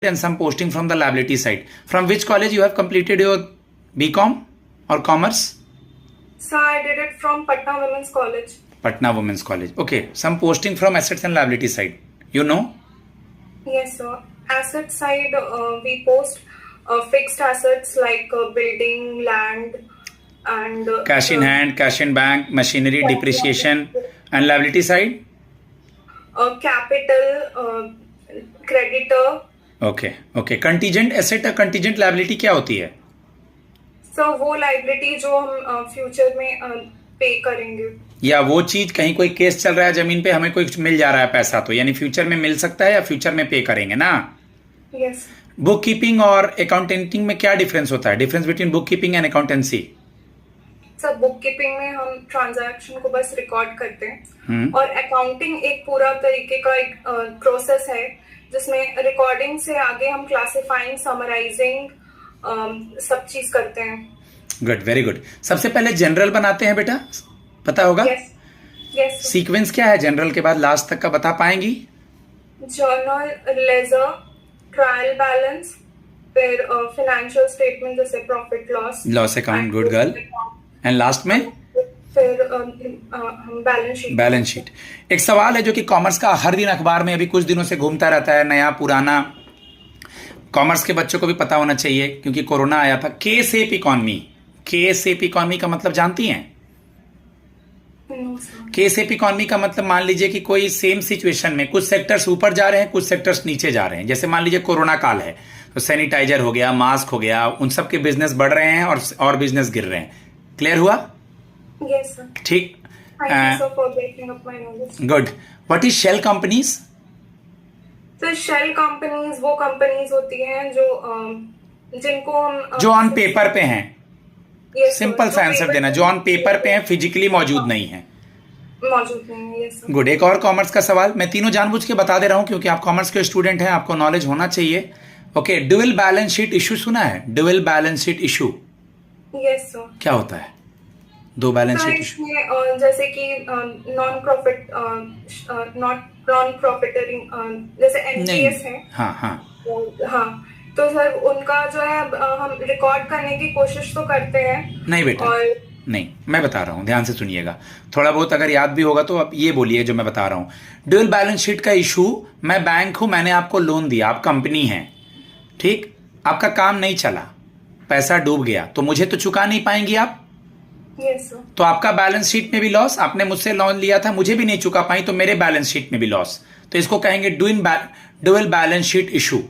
and some posting from the liability side. From which college you have completed your BCom or commerce? So I did it from Patna Women's College. Patna Women's College. Okay, some posting from assets and liability side. You know? Yes, sir. Asset side, we post fixed assets like building, land, and Cash in hand, cash in bank, machinery, depreciation, and liability side? capital, creditor. Okay contingent asset और contingent liability क्या होती है? सो वो liability जो हम future में पे करेंगे, या वो चीज कहीं कोई केस चल रहा है जमीन पे, हमें कोई मिल जा रहा है पैसा, तो यानी फ्यूचर में मिल सकता है या फ्यूचर में पे करेंगे ना? यस। बुक कीपिंग और अकाउंटेंटिंग में क्या डिफरेंस होता है? Difference between book keeping and accountancy? Sir book keeping में हम ट्रांजैक्शन को बस रिकॉर्ड करते हैं और अकाउंटिंग एक पूरा तरीके का एक प्रोसेस है जिसमें रिकॉर्डिंग से आगे हम क्लासिफाइंग, समराइजिंग सब चीज करते हैं। Good, very good. सबसे पहले जनरल बनाते हैं बेटा, पता होगा? यस। सीक्वेंस क्या है जनरल के बाद लास्ट तक का, बता पाएंगी? जर्नल, लेजर, ट्रायल बैलेंस, फिर फाइनेंशियल स्टेटमेंट जैसे profit loss account, good girl, and last में फिर हम बैलेंस शीट। एक सवाल है जो कि कॉमर्स का हर दिन अखबार में अभी कुछ दिनों से घूमता रहता है, नया पुराना, कॉमर्स के बच्चों को भी पता होना चाहिए क्योंकि कोरोना आया था। के सेप इकोनॉमी, के सेप इकोनॉमी का मतलब जानती हैं? के सेप इकोनॉमी का मतलब मान लीजिए कि कोई सेम सिचुएशन में कुछ सेक्टर्स ऊपर जा रहे हैं, कुछ सेक्टर्स नीचे जा रहे हैं। जैसे मान लीजिए कोरोना काल है तो सैनिटाइजर हो गया, मास्क हो गया, उन सब के बिजनेस बढ़ रहे हैं और बिजनेस गिर रहे हैं। क्लियर हुआ? Yes sir. ठीक, good. What is shell companies? तो शेल कंपनीज वो कंपनीज होती हैं जो जिनको हम जो ऑन पेपर पे हैं। Yes, सिंपल सा आंसर देना, जो ऑन पेपर पे हैं, फिजिकली मौजूद नहीं है। मौजूद नहीं है। Yes good. एक और कॉमर्स का सवाल, मैं तीनों जानबूझ के बता दे रहा हूं क्योंकि आप कॉमर्स के स्टूडेंट हैं, आपको नॉलेज होना चाहिए। Okay, dual balance sheet issue सुना है? Dual balance sheet issue yes sir. क्या होता है? दो बैलेंस शीट इशू। जैसे कि नॉन प्रॉफिटिंग जैसे एनपीएस है। हाँ, तो सर उनका जो है हम रिकॉर्ड करने की कोशिश तो करते हैं। नहीं बेटा, नहीं, मैं बता रहा हूं, ध्यान से सुनिएगा। थोड़ा बहुत अगर याद भी होगा तो आप ये बोलिए जो मैं बता रहा हूं। ड्यूअल बैलेंस शीट का इशू, मैं बैंक हूं, मैंने आपको लोन दिया, आप कंपनी हैं, ठीक, आपका काम नहीं चला, पैसा डूब गया, तो मुझे तो चुका नहीं पाएंगी आप। Yes sir. तो आपका बैलेंस शीट में भी लॉस, आपने मुझसे लोन लिया था, मुझे भी नहीं चुका पाई, तो मेरे बैलेंस शीट में भी लॉस। तो इसको कहेंगे ड्यूअल बैलेंस शीट इशू।